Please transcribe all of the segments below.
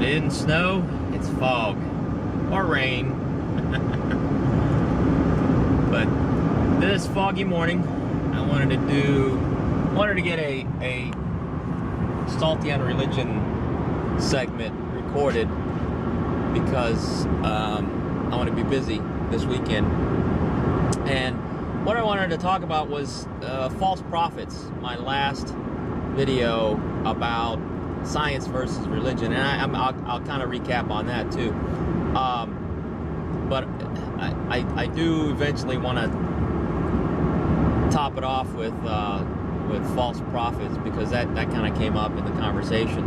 isn't snow, it's fog or rain. But this foggy morning, I wanted to get a Salty on Religion segment recorded because I want to be busy this weekend. And what I wanted to talk about was false prophets, my last video about science versus religion, and I'll kind of recap on that too. But I do eventually want to top it off with false prophets, because that kind of came up in the conversation.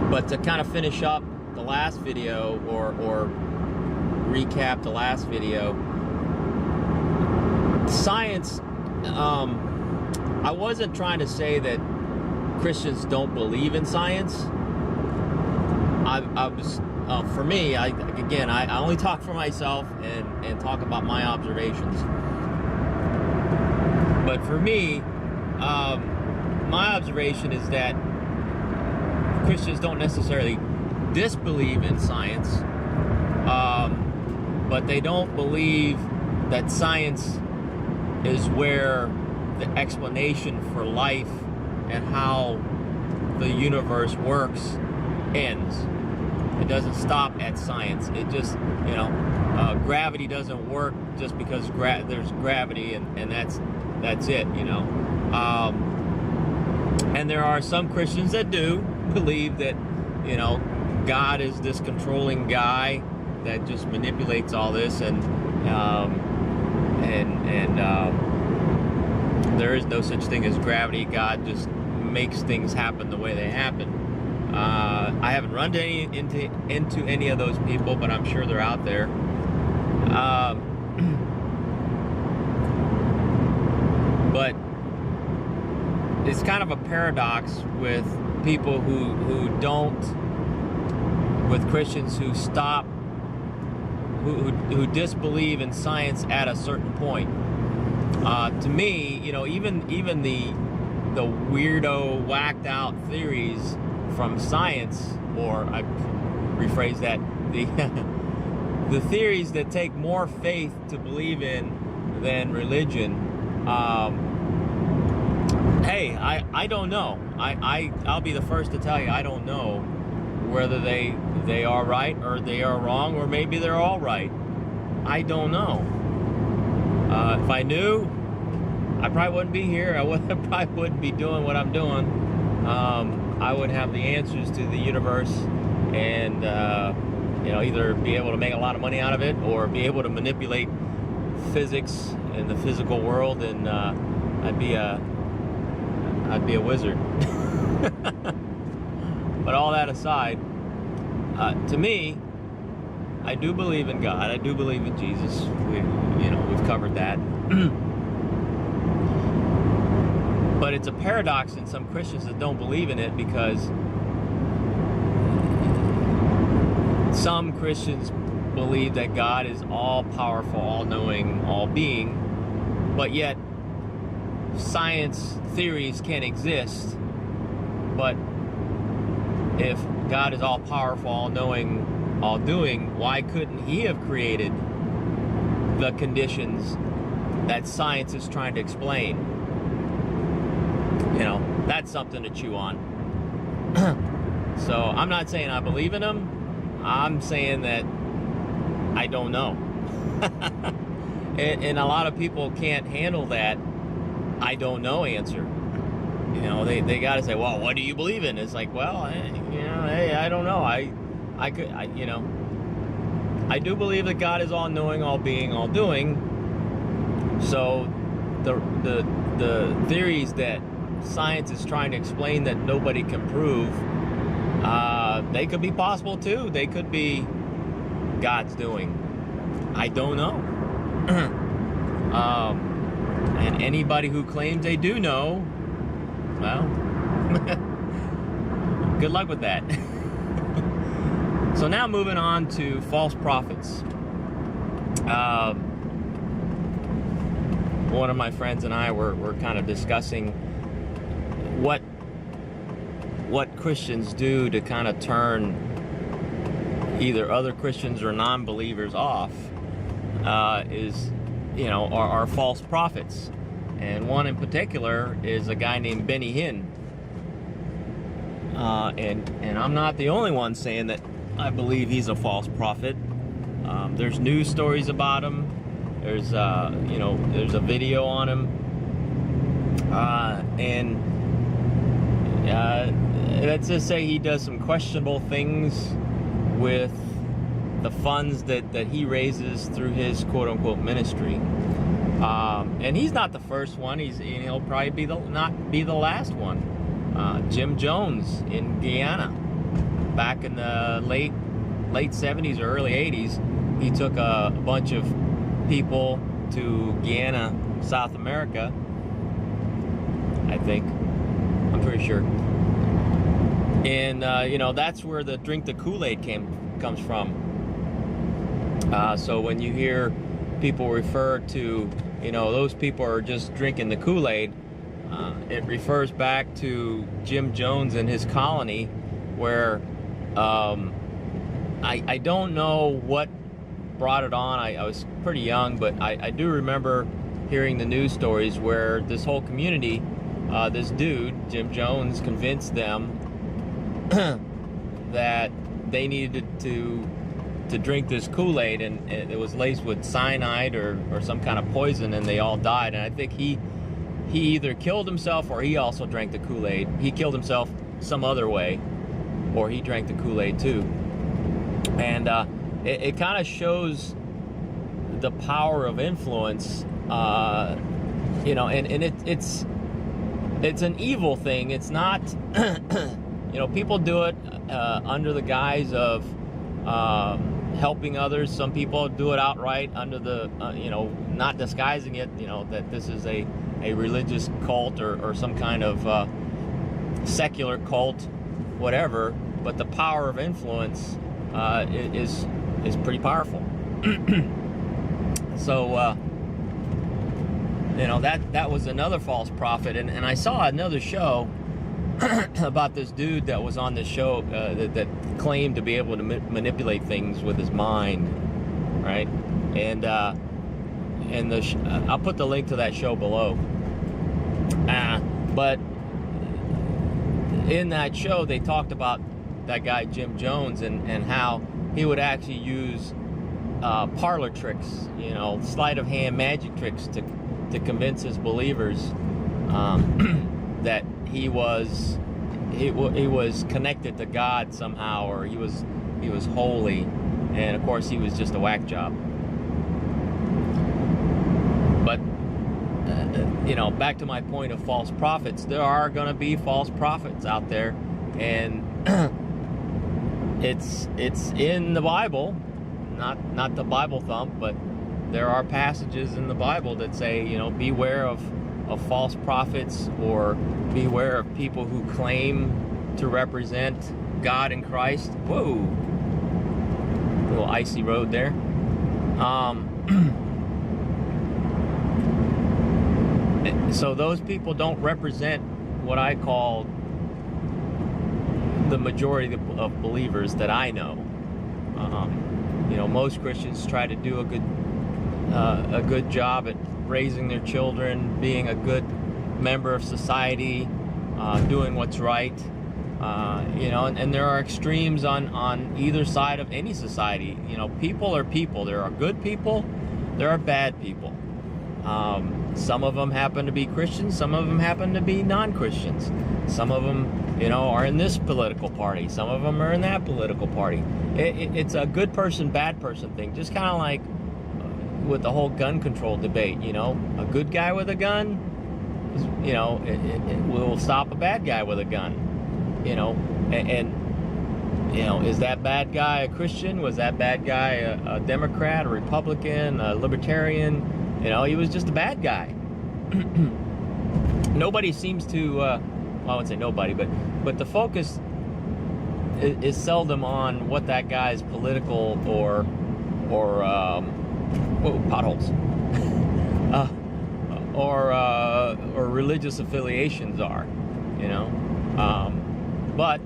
But to kind of finish up the last video, or recap the last video, science, I wasn't trying to say that Christians don't believe in science. I was, for me, I only talk for myself and talk about my observations. But for me, my observation is that Christians don't necessarily disbelieve in science, but they don't believe that science is where the explanation for life and how the universe works ends. It doesn't stop at science. It just, gravity doesn't work just because there's gravity, and that's it, and there are some Christians that do believe that, God is this controlling guy that just manipulates all this, and there is no such thing as gravity. God just makes things happen the way they happen. I haven't run into any of those people, but I'm sure they're out there. But it's kind of a paradox with people who don't, with Christians who stop, who disbelieve in science at a certain point. To me, even the weirdo, whacked out theories from science, or I rephrase that, the theories that take more faith to believe in than religion. Hey, I don't know. I'll be the first to tell you, I don't know whether they are right or they are wrong, or maybe they're all right. I don't know. If I knew, I probably wouldn't be here. I probably wouldn't be doing what I'm doing. I would have the answers to the universe, and either be able to make a lot of money out of it, or be able to manipulate physics and the physical world, and I'd be a wizard. But all that aside, to me, I do believe in God. I do believe in Jesus. We've covered that. But it's a paradox in some Christians that don't believe in it, because some Christians believe that God is all-powerful, all-knowing, all-being, but yet science theories can exist. But if God is all-powerful, all-knowing, all-doing, why couldn't He have created the conditions that science is trying to explain? That's something to chew on. So I'm not saying I believe in Him. I'm saying that I don't know. And a lot of people can't handle that I don't know answer. They got to say, well, what do you believe in? It's like, well, hey, I don't know. I do believe that God is all-knowing, all-being, all-doing. So the theories that science is trying to explain that nobody can prove, they could be possible too. They could be God's doing. I don't know. And anybody who claims they do know, well, good luck with that. So now moving on to false prophets. One of my friends and I were kind of discussing what what Christians do to kind of turn either other Christians or non-believers off is, are false prophets. And one in particular is a guy named Benny Hinn. And I'm not the only one saying that I believe he's a false prophet. There's news stories about him. There's there's a video on him. Let's just say he does some questionable things with the funds that he raises through his quote-unquote ministry. And he's not the first one. He'll probably not be the last one. Jim Jones in Guyana, back in the late 70s or early 80s, he took a bunch of people to Guyana, South America, I think. I'm pretty sure. And that's where the drink the Kool-Aid comes from. So when you hear people refer to, those people are just drinking the Kool-Aid, it refers back to Jim Jones and his colony, where I don't know what brought it on. I was pretty young, but I do remember hearing the news stories where this whole community, this dude, Jim Jones, convinced them that they needed to drink this Kool-Aid, and it was laced with cyanide or some kind of poison, and they all died. And I think he either killed himself or he also drank the Kool-Aid. He killed himself some other way, or he drank the Kool-Aid too. And it kind of shows the power of influence, and it's an evil thing. It's not, people do it under the guise of helping others. Some people do it outright under the, not disguising it, that this is a religious cult or some kind of secular cult, whatever. But the power of influence is pretty powerful. So that was another false prophet, and I saw another show about this dude that was on this show that claimed to be able to manipulate things with his mind, right? And I'll put the link to that show below. But in that show, they talked about that guy Jim Jones and how he would actually use parlor tricks, sleight of hand magic tricks to convince his believers that he was connected to God somehow, or he was holy, and of course he was just a whack job. But back to my point of false prophets, there are going to be false prophets out there, and it's in the Bible, not the Bible thump, but there are passages in the Bible that say, beware of false prophets, or beware of people who claim to represent God in Christ. Whoa, a little icy road there. So those people don't represent what I call the majority of believers that I know. Most Christians try to do a good job at raising their children, being a good member of society, doing what's right, and there are extremes on either side of any society. People are people. There are good people, there are bad people. Some of them happen to be Christians, some of them happen to be non-Christians. Some of them, are in this political party, some of them are in that political party. It's a good person, bad person thing, just kind of like with the whole gun control debate. A good guy with a gun, it will stop a bad guy with a gun. Is that bad guy a Christian? Was that bad guy a Democrat, a Republican, a Libertarian? He was just a bad guy. Nobody seems to, I wouldn't say nobody, but the focus is seldom on what that guy's political or potholes, or religious affiliations are. But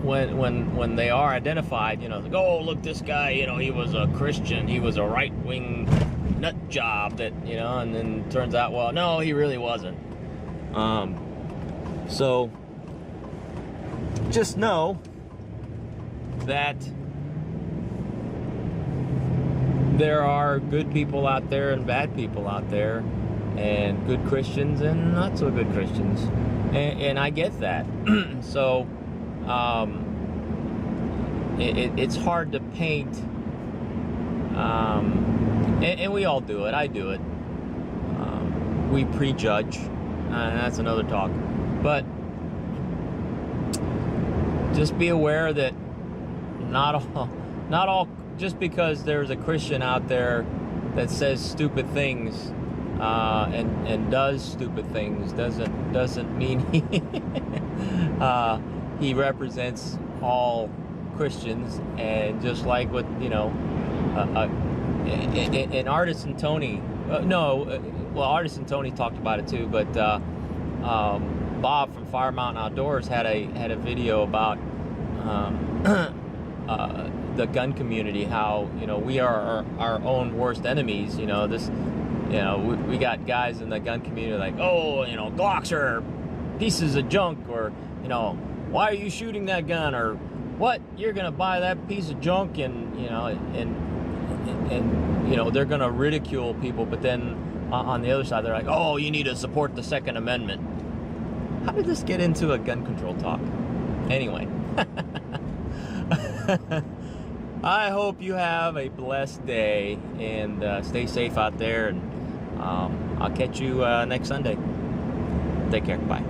when they are identified, you know, like, oh, look, this guy, you know, he was a Christian, he was a right-wing nut job that, you know, and then turns out, well, no, he really wasn't. So just know that there are good people out there and bad people out there, and good Christians and not so good Christians, and I get that. So it's hard to paint, and we all do it. I do it. We prejudge, and that's another talk. But just be aware that not all, just because there's a Christian out there that says stupid things and does stupid things doesn't mean he represents all Christians. And just like what, you know, and Artisan Tony, Artisan Tony talked about it too, but Bob from Fire Mountain Outdoors had a video about the gun community, how, you know, we are our own worst enemies. You know, this, you know, we got guys in the gun community like, oh, you know, Glocks are pieces of junk, or, you know, why are you shooting that gun, or what, you're gonna buy that piece of junk, and, you know, and you know, they're gonna ridicule people. But then on the other side, they're like, oh, you need to support the Second Amendment. How did this get into a gun control talk? Anyway. I hope you have a blessed day, and stay safe out there, and I'll catch you next Sunday. Take care. Bye.